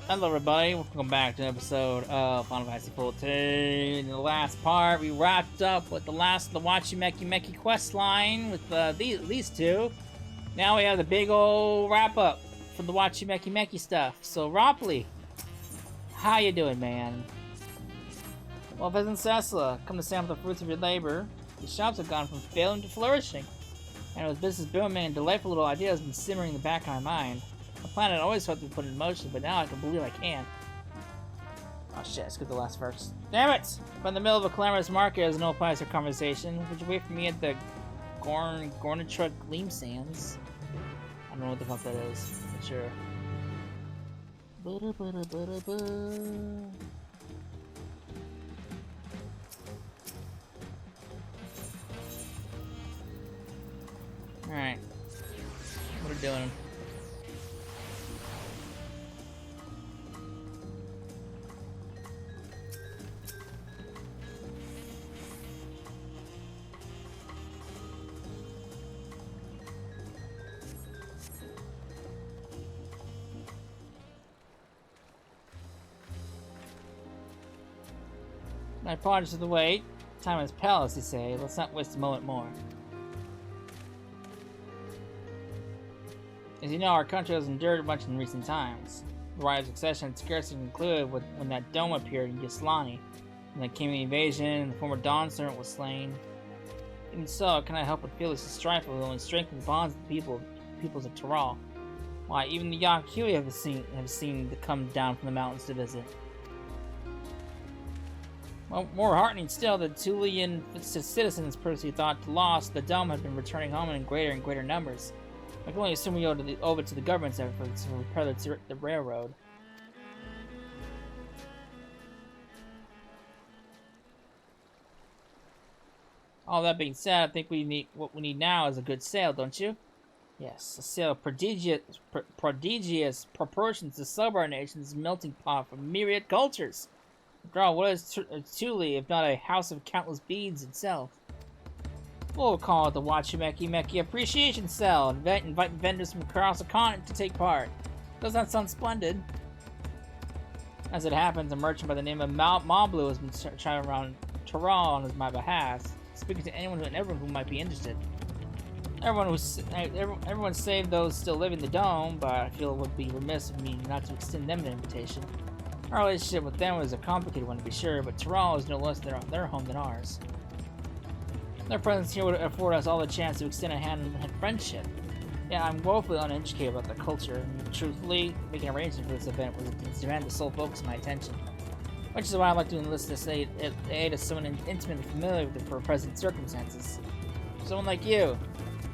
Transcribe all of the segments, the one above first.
Hello everybody, welcome back to an episode of Final Fantasy XIV. In the last part, we wrapped up with the last of the Wachumeqimeqi quest line with these two. Now we have the big old wrap-up for the Wachumeqimeqi stuff. So Ropley, how you doing, man? Well, Peasant Cecilla, come to sample the fruits of your labor. Your shops have gone from failing to flourishing. And with business booming, a delightful little idea has been simmering in the back of my mind. A plan I'd always hoped to put in motion, but now I can believe I can. Oh shit, I skipped the last verse. Damn it! I'm in the middle of a clamorous market as no place for conversation. Would you wait for me at the Gornitruck Gleam Sands? I don't know what the fuck that is, but sure. Alright. What are we doing? My apologies for the wait. Time is palace, you say. Let's not waste a moment more. As you know, our country has endured much in recent times. The rise of succession had scarcely concluded when that dome appeared in Yslani, and then came the invasion, and the former Dawn servant was slain. Even so, can I help but feel this strife will only strengthen the bonds of the peoples of Tyrol. Why, even the Yankui have seen to come down from the mountains to visit. Well, more heartening still, the Tulian citizens previously thought lost, the dome had been returning home in greater and greater numbers. I can only assume we owe it to the government's efforts to repair the railroad. All that being said, I think what we need now is a good sail, don't you? Yes, a sail of prodigious proportions to celebrate our nation's melting pot of myriad cultures. After all, what is Thule if not a house of countless beads itself? We'll call it the Wachumeqimeqi Appreciation Cell and invite vendors from across the continent to take part. Does that sound splendid? As it happens, a merchant by the name of Moblu has been trying around Tyrol on my behalf, speaking to anyone and everyone who might be interested. Everyone save those still living in the dome, but I feel it would be remiss of me not to extend them an invitation. Our relationship with them was a complicated one to be sure, but Tyrol is no less their home than ours. Their presence here would afford us all the chance to extend a hand in friendship. Yeah, I'm woefully uneducated about the culture, and truthfully, making arrangements for this event was the sole focus of my attention. Which is why I'd like to enlist this aid of someone intimately familiar with the present circumstances. Someone like you.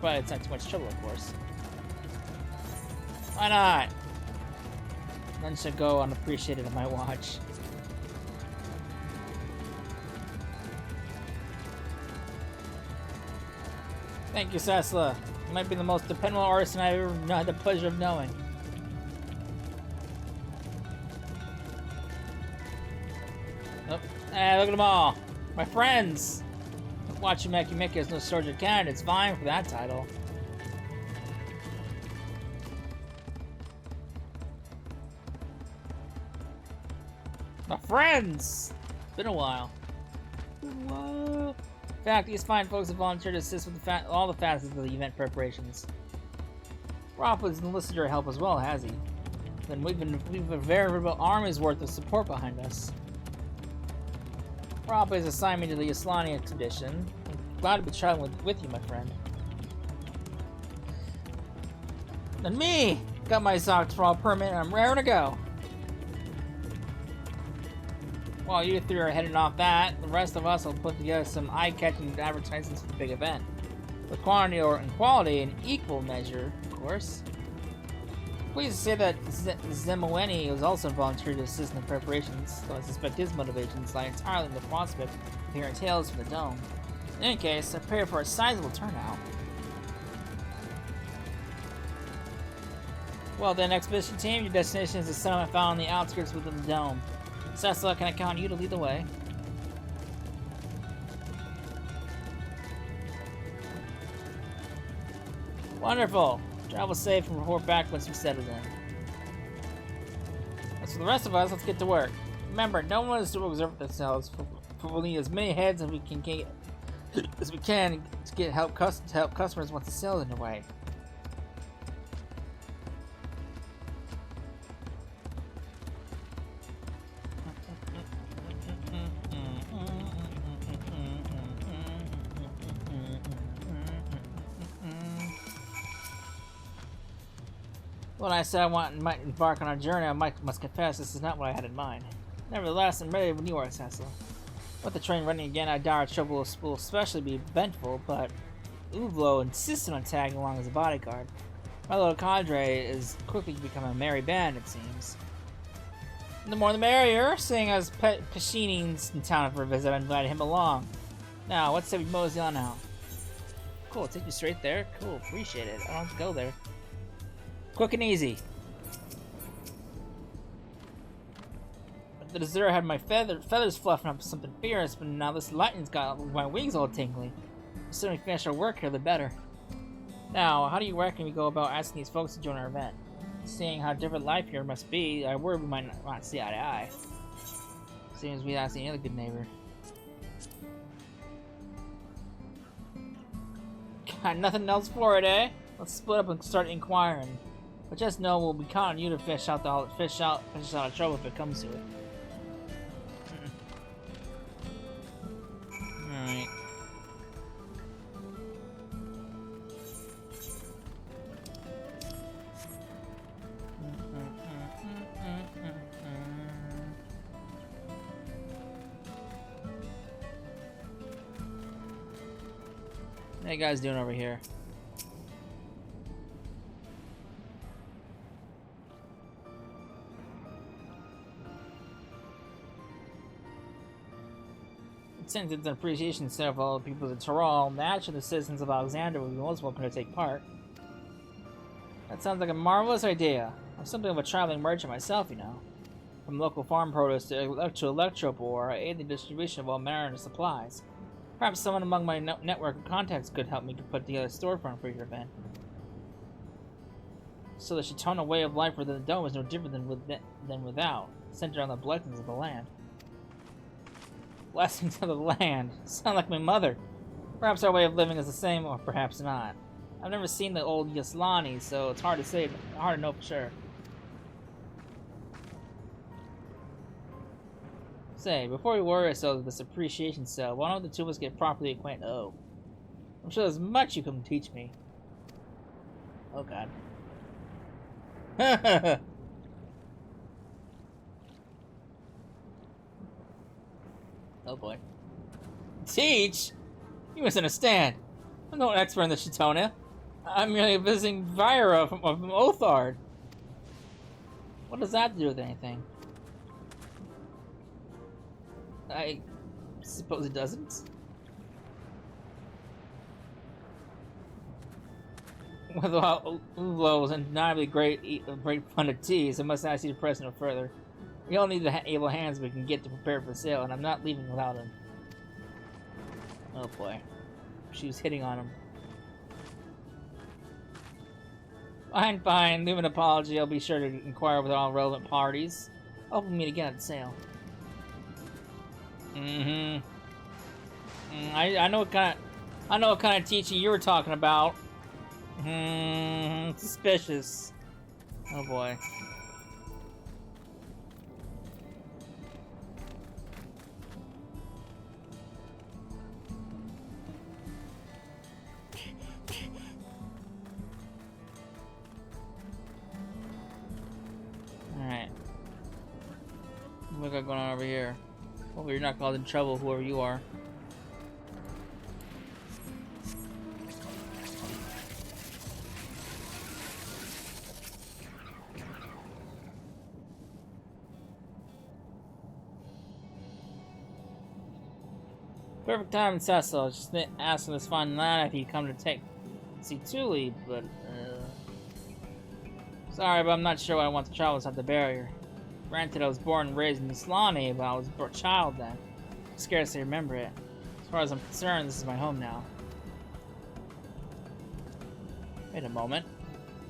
But it's not too much trouble, of course. Why not? None should go unappreciated on my watch. Thank you, Cecilla. You might be the most dependable artisan I've ever had the pleasure of knowing. Oh, hey, look at them all. My friends! Wachumeqimeqi has no shortage of candidates vying for that title. My friends! It's been a while. What? In fact, these fine folks have volunteered to assist with all the facets of the event preparations. Ropley's enlisted your help as well, has he? Then we've a veritable army's worth of support behind us. Ropley's assigned me to the Yslani expedition. I'm glad to be traveling with you, my friend. And me! Got my Dawntrail permit and I'm raring to go. While you three are heading off that, the rest of us will put together some eye-catching advertisements for the big event. With quantity and quality in equal measure, of course. Pleased to say that Zemoeni was also volunteered to assist in the preparations, though I suspect his motivations lie entirely in the prospect of hearing tales from the dome. In any case, I pray for a sizable turnout. Well then, expedition team, your destination is a settlement found on the outskirts within the dome. Cecilla, can I count on you to lead the way? Wonderful! Travel safe and report back once you've settled in. As for the rest of us, let's get to work. Remember, no one is to observe themselves. We'll need as many heads as we can get, to help customers once the sale is underway. When I said might embark on our journey, I must confess this is not what I had in mind. Nevertheless, I'm ready when you are, Cecil. With the train running again, I doubt our trouble will especially be eventful, but Uvlo insisted on tagging along as a bodyguard. My little cadre is quickly becoming a merry band, it seems. The more the merrier, seeing as Pashini's in town for a visit, I invited him along. Now, what say we mosey on now? Cool, take you straight there? Cool, appreciate it. I don't have to go there. Quick and easy. The dessert had my feathers fluffing up something fierce, but now this lightning's got my wings all tingly. The sooner we finish our work here, the better. Now, how do you reckon we go about asking these folks to join our event? Seeing how different life here must be, I worry we might not see eye to eye. Same as we ask any other good neighbor. Got nothing else for it, eh? Let's split up and start inquiring. But just know we'll be counting on you to fish out of trouble if it comes to it. Alright. What are you guys doing over here? Since it's an appreciation set of all the people of Tyrol, naturally the citizens of Alexander will be most welcome to take part. That sounds like a marvelous idea. I'm something of a traveling merchant myself, you know. From local farm produce to electropore, I aid the distribution of all manner of supplies. Perhaps someone among my network of contacts could help me to put together a storefront for your event. So the Chitona way of life within the dome is no different than without, centered on the blessings of the land. Blessings of the land. Sound like my mother. Perhaps our way of living is the same, or perhaps not. I've never seen the old Yaslani, so it's hard to know for sure. Say, before we worry ourselves with this appreciation cell, why don't the two of us get properly acquainted? Oh. I'm sure there's much you can teach me. Oh god. Oh boy. Teach? You misunderstand. I'm no expert in the Chitona. I'm merely a visiting Vira from Othard. What does that have to do with anything? I suppose it doesn't. While Uvlo was undeniably great fun to tease, I must ask you to press no further. We all need the able hands we can get to prepare for sale, and I'm not leaving without him. Oh boy. She was hitting on him. Fine, fine. Leave an apology. I'll be sure to inquire with all relevant parties. Hope we'll meet again at the sale. I know what kind of teaching you were talking about. Suspicious. Oh boy. Alright. What we got going on over here? Hopefully you're not causing trouble, whoever you are. Perfect time, Cecil. I was just asking this fine lad if he'd come to see Tuli, but sorry, but I'm not sure what I want to travel inside the barrier. Granted, I was born and raised in Islani, but I was a child then. I scarcely remember it. As far as I'm concerned, this is my home now. Wait a moment.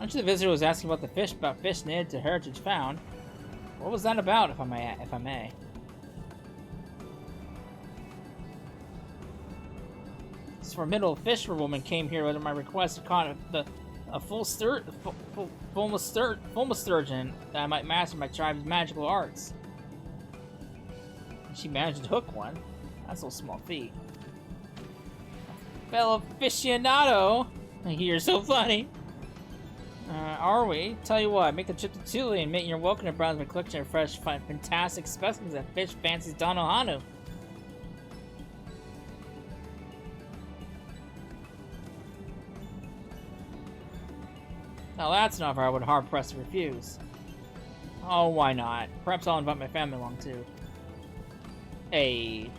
Aren't you the visitor who was asking about fish native to heritage found? What was that about, if I may? This formidable fisherwoman came here with my request to caught a full sturgeon that I might master my tribe's magical arts. She managed to hook one. That's no small feat. Fellow aficionado! You're so funny. Are we? Tell you what, make a trip to Thule and make your welcome to browse my collection of fresh, fantastic specimens of fish fancies Donohanu. Now that's an offer I would hard-pressed to refuse. Oh, why not? Perhaps I'll invite my family along too. Hey.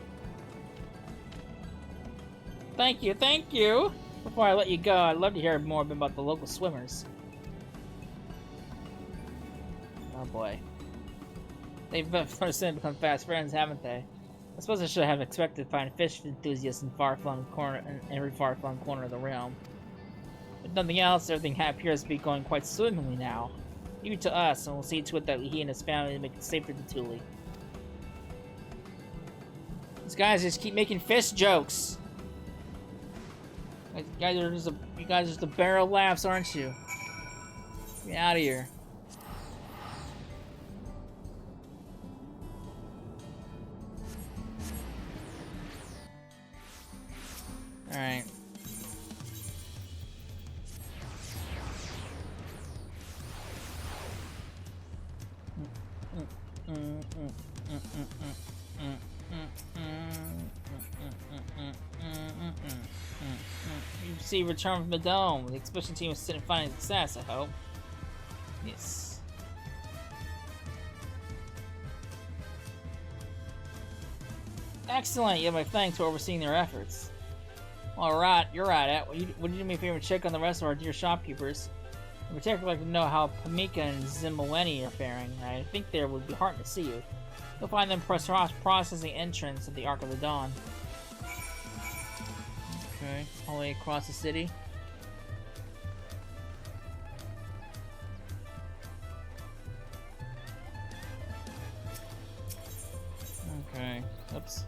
Thank you, thank you! Before I let you go, I'd love to hear more about the local swimmers. Oh boy. They've become fast friends, haven't they? I suppose I should have expected to find fish enthusiasts in every far-flung corner of the realm. If nothing else, everything appears to be going quite swimmingly now. Leave it to us, and we'll see to it that he and his family make it safer to Thule. These guys just keep making fish jokes. You guys are just a barrel of laughs, aren't you? Get out of here. Alright. You see, return from the dome. The expedition team is sitting finding success, I hope. Yes. Excellent! You have my thanks for overseeing their efforts. Alright, you're right. Would you do me a favor and check on the rest of our dear shopkeepers? In particular, I'd like to know how Pamika and Zimaweni are faring. I think they would be heartened to see you. You'll find them processing entrance at the Ark of the Dawn. Okay, all the way across the city. Okay, oops.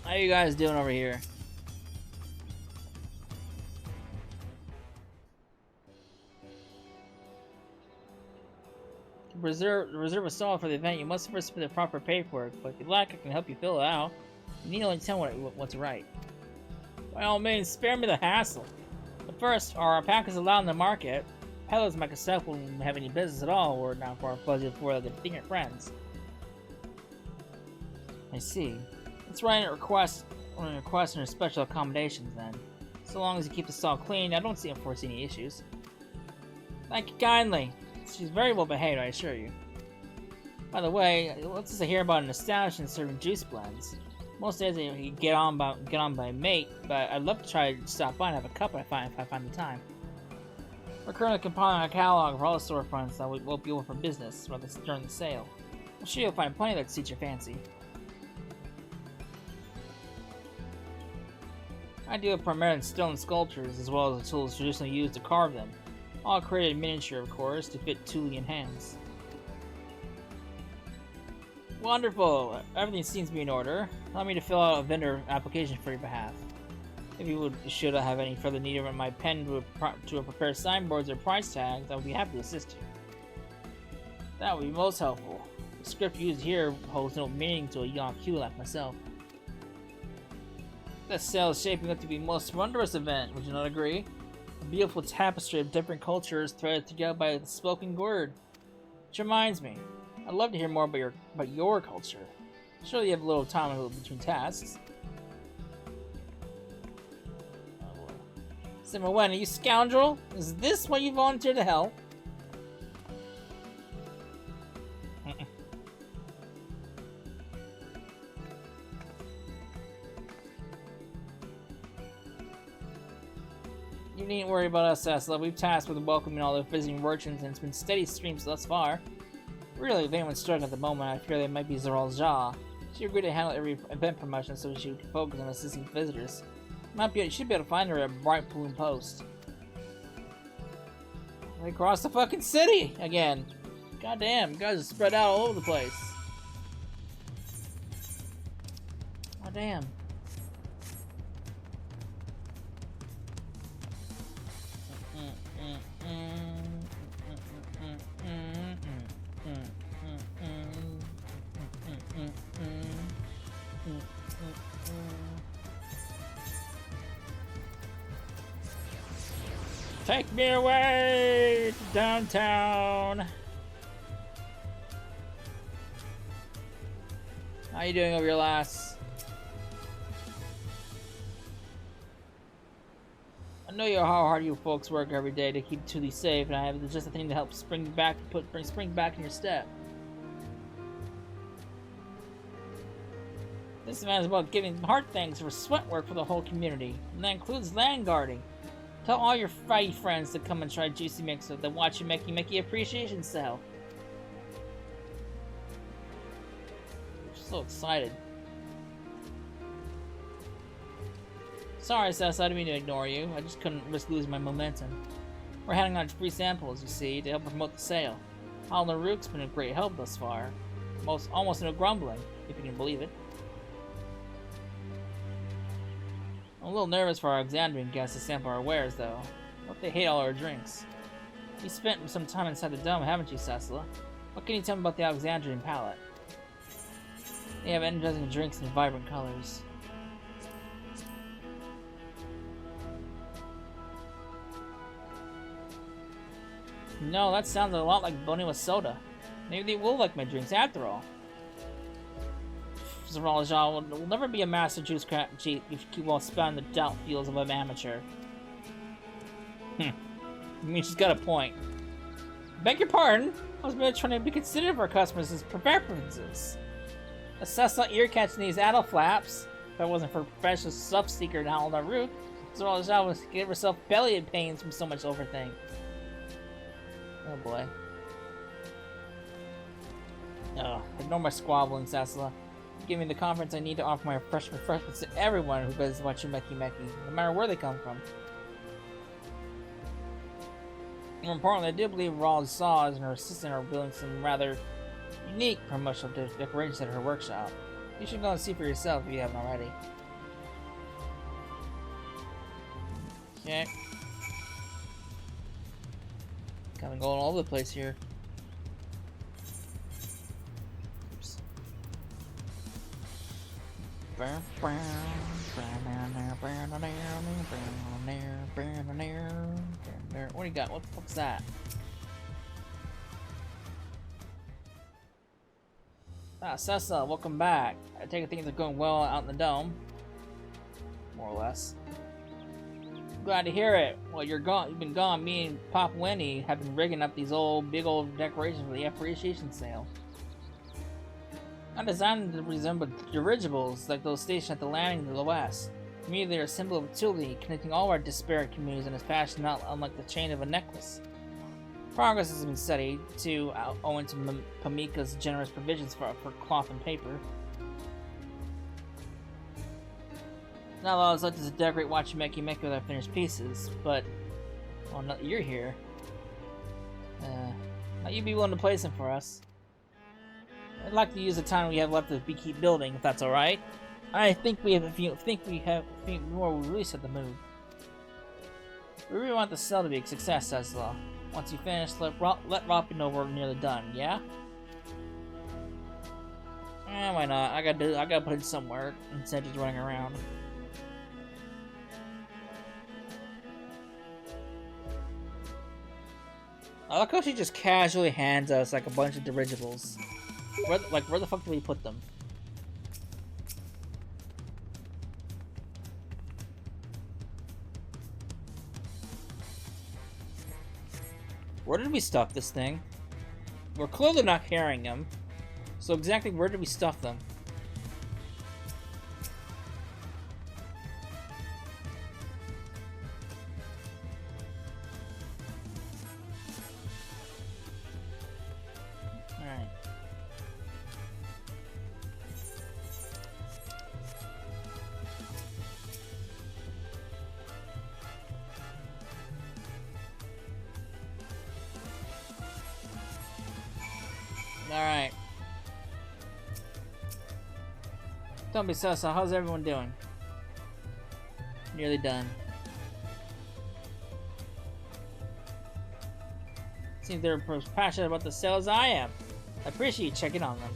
How you guys doing over here? To reserve a stall for the event, you must first submit the proper paperwork, but if you lack, I can help you fill it out. You need only tell what to write. By all means, spare me the hassle. But first, are alpacas allowed in the market? Peddlers like yourself wouldn't have any business at all were it not for our fuzzy four-legged finger friends. I see. Let's write a request under special accommodations then. So long as you keep the stall clean, I don't foresee any issues. Thank you kindly. She's very well behaved, I assure you. By the way, what's this I hear about an establishment serving juice blends? Most days you get on by mate, but I'd love to try to stop by and have a cup if I find the time. We're currently compiling a catalog of all the storefronts that will be open for business during the sale. I'm sure you'll find plenty that suits your fancy. I deal primarily in stone sculptures as well as the tools traditionally used to carve them. All created in miniature, of course, to fit Thulean hands. Wonderful! Everything seems to be in order. Allow me to fill out a vendor application for your behalf. If you should have any further need of my pen to prepare signboards or price tags, I would be happy to assist you. That would be most helpful. The script used here holds no meaning to a young Q like myself. This sale is shaping up to be a most wondrous event, would you not agree? A beautiful tapestry of different cultures threaded together by the spoken word. Which reminds me, I'd love to hear more about your culture. Surely you have a little time between tasks. Zimaweni, you scoundrel! Is this why you volunteered to help? needn't worry about us, Cecil. We've tasked with welcoming all the visiting merchants, and it's been steady streams thus far. Really, if anyone's struggling at the moment, I fear they might be Zeral's Jaw. She agreed to handle every event promotion so she could focus on assisting visitors. You should be able to find her at Bright Bloom Post. They crossed the fucking city again. Goddamn, you guys are spread out all over the place. Oh damn. Take me away to downtown. How you doing over your lass? I know how hard you folks work every day to keep Toolie safe, and I have just a thing to help bring spring back in your step. This event is about giving heart thanks for sweat work for the whole community, and that includes land guarding. Tell all your fighty friends to come and try Juicy Mix at the Wachumeqimeqi Appreciation Sale. I'm so excited. Sorry, Sess, I didn't mean to ignore you. I just couldn't risk losing my momentum. We're handing out free samples, you see, to help promote the sale. Howlin' the Rook's been a great help thus far. Almost no grumbling, if you can believe it. I'm a little nervous for our Xandrian guests to sample our wares, though. What they hate all our drinks. You spent some time inside the dome, haven't you, Cecila? What can you tell me about the Alexandrian palate? They have energizing drinks in vibrant colors. No, that sounds a lot like Bonnie soda. Maybe they will like my drinks after all. Zeralja will never be a master juice crap cheat if you keep on spouting the doubt feels of an amateur. I mean, she's got a point. Beg your pardon? I was merely trying to be considerate of our customers' preferences. Assess not ear catching these adult flaps. If it wasn't for professional stuff seeker and Howl on Root, Zeralja would give herself belly pains from so much overthink. Oh boy. Oh, ignore my squabbling, Cecila. Give me the confidence I need to offer my refreshments to everyone who visits Wachumeqimeqi, no matter where they come from. More importantly, I do believe Raul Saws and her assistant are building some rather unique promotional decorations at her workshop. You should go and see for yourself if you haven't already. Okay. Kind of going all over the place here. Oops. What do you got? What the fuck's that? Ah, Cecil, welcome back. I take it things are going well out in the dome. More or less. Glad to hear it. Well, you've been gone. Me and Pop Winnie have been rigging up these big old decorations for the Appreciation sale. I designed them to resemble dirigibles like those stationed at the landing to the west. To me, they're a symbol of utility, connecting all our disparate communities in a fashion not unlike the chain of a necklace. Progress has been steady, too, owing to Pamika's generous provisions for cloth and paper. Not a lot is left to decorate Wachumeqimeqi with our finished pieces, but, well, now that you're here, might you be willing to place them for us? I'd like to use the time we have left to keep building, if that's all right. I think we have a few more we really set the mood. We really want the sale to be a success, Cecila. Once you finish, let Robin know we're nearly done. Yeah? Why not? I gotta put in some work instead of just running around. I like how she just casually hands us like a bunch of dirigibles. Where the fuck do we put them? Where did we stuff this thing? We're clearly not carrying them. So exactly where did we stuff them? Alright. Don't be so. How's everyone doing? Nearly done. Seems they're as passionate about the sale as I am. I appreciate you checking on them.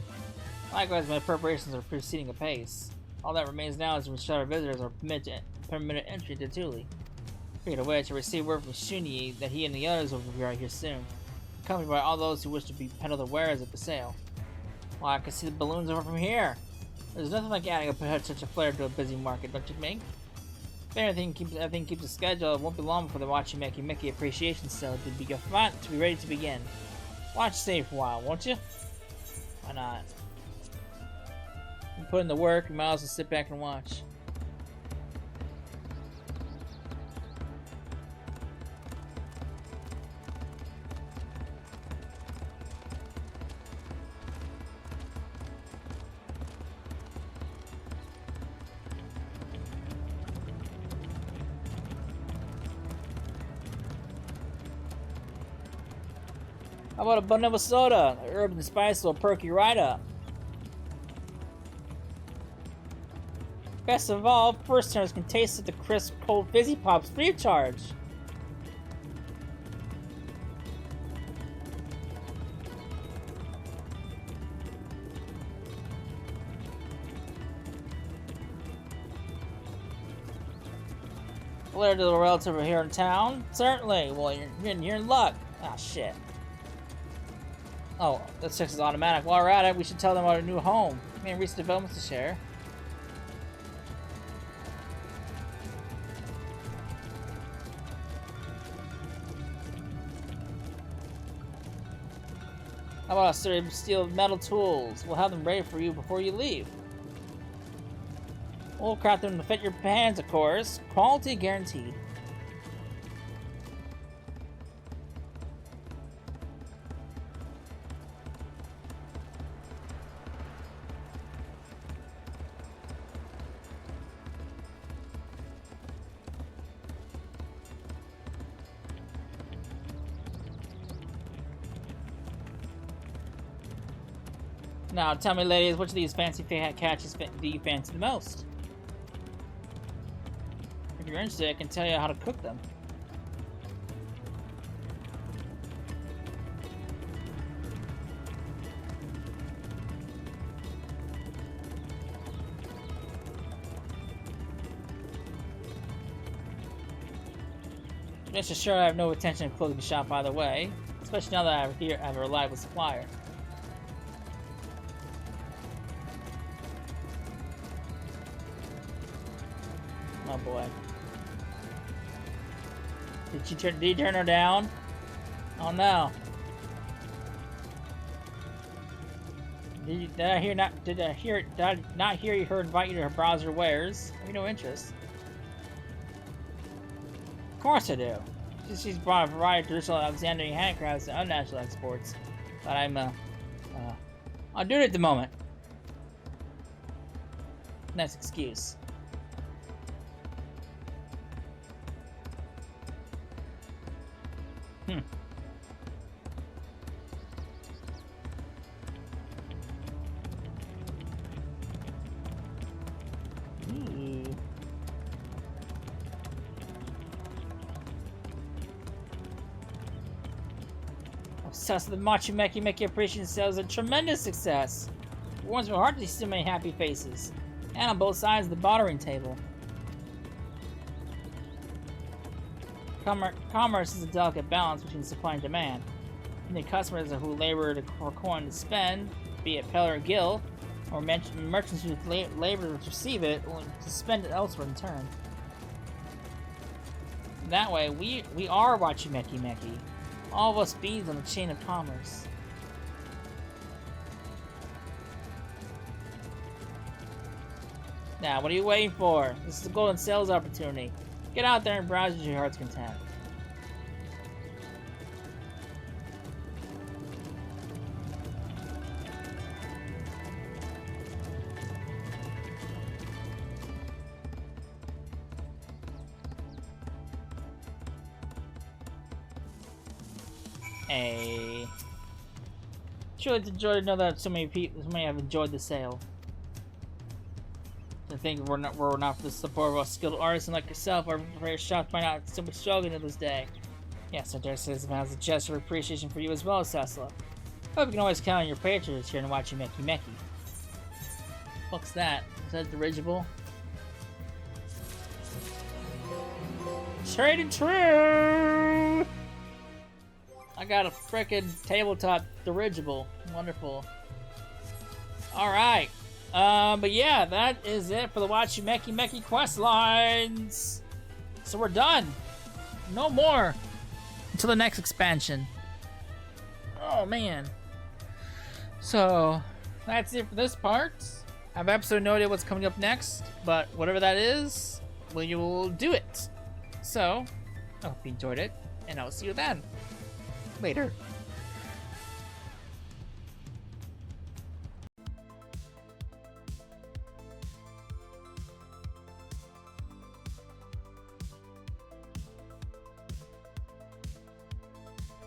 Likewise, my preparations are proceeding apace. All that remains now is to ensure our visitors are permitted entry to Thule. Speaking of which, I received word from Shunyi that he and the others will be right here soon, accompanied by all those who wish to peddle their wares at the sale. Well, I can see the balloons over from here. There's nothing like adding such a flair to a busy market, don't you think? If everything keeps a schedule, it won't be long before the Wachumeqimeqi Appreciation sale to be ready to begin. Watch safe for a while, won't you? Why not? You put in the work, you might as well sit back and watch. How about a vanilla soda? The herb and spice will perk you right up. Best of all, first turners can taste the crisp, cold fizzy pops free of charge. Flair to the relative here in town? Certainly. Well, you're in luck. Ah, shit. Oh, that's just automatic. While we're at it, we should tell them about our new home. We have recent developments to share. How about a certain steel metal tools? We'll have them ready for you before you leave. We'll craft them to fit your hands, of course. Quality guaranteed. Now, tell me, ladies, which of these fancy catches do you fancy the most? If you're interested, I can tell you how to cook them. Rest assured, I have no intention of closing the shop either way, especially now that I have a reliable supplier. Oh boy. Did you turn her down? Oh no. Did I not hear her invite you to her browser wares? I have no interest. Of course I do. She's brought a variety of traditional Alexandrian handicrafts and unnatural exports. But I'll do it at the moment. Nice excuse. Success of the Wachumeqimeqi Appreciation sales is a tremendous success. It warms my heart to see so many happy faces, and on both sides of the bartering table. Commerce is a delicate balance between supply and demand. And the customers who labor for coin to spend, be it Peller or Gill, or merchants who labor to receive it, or to spend it elsewhere in turn. That way, we are Wachumeqimeqi. All of us beads on the chain of commerce. Now, what are you waiting for? This is a golden sales opportunity. Get out there and browse to your heart's content. Truly enjoy to know that so many have enjoyed the sale. I think we're not for the support of a skilled artisan like yourself, our very shocked by not so much struggling to this day. Yes, I dare say this has a gesture of appreciation for you as well, Cecila. Hope you can always count on your patronage here in Wachumeqimeqi. What's that? Is that dirigible? Trade and true! I got a frickin' tabletop dirigible. Wonderful. Alright. But yeah, that is it for the Wachumeqimeqi quest lines. So we're done. No more. Until the next expansion. Oh, man. So, that's it for this part. I have absolutely no idea what's coming up next, but whatever that is, we will do it. So, I hope you enjoyed it, and I'll see you then. Later.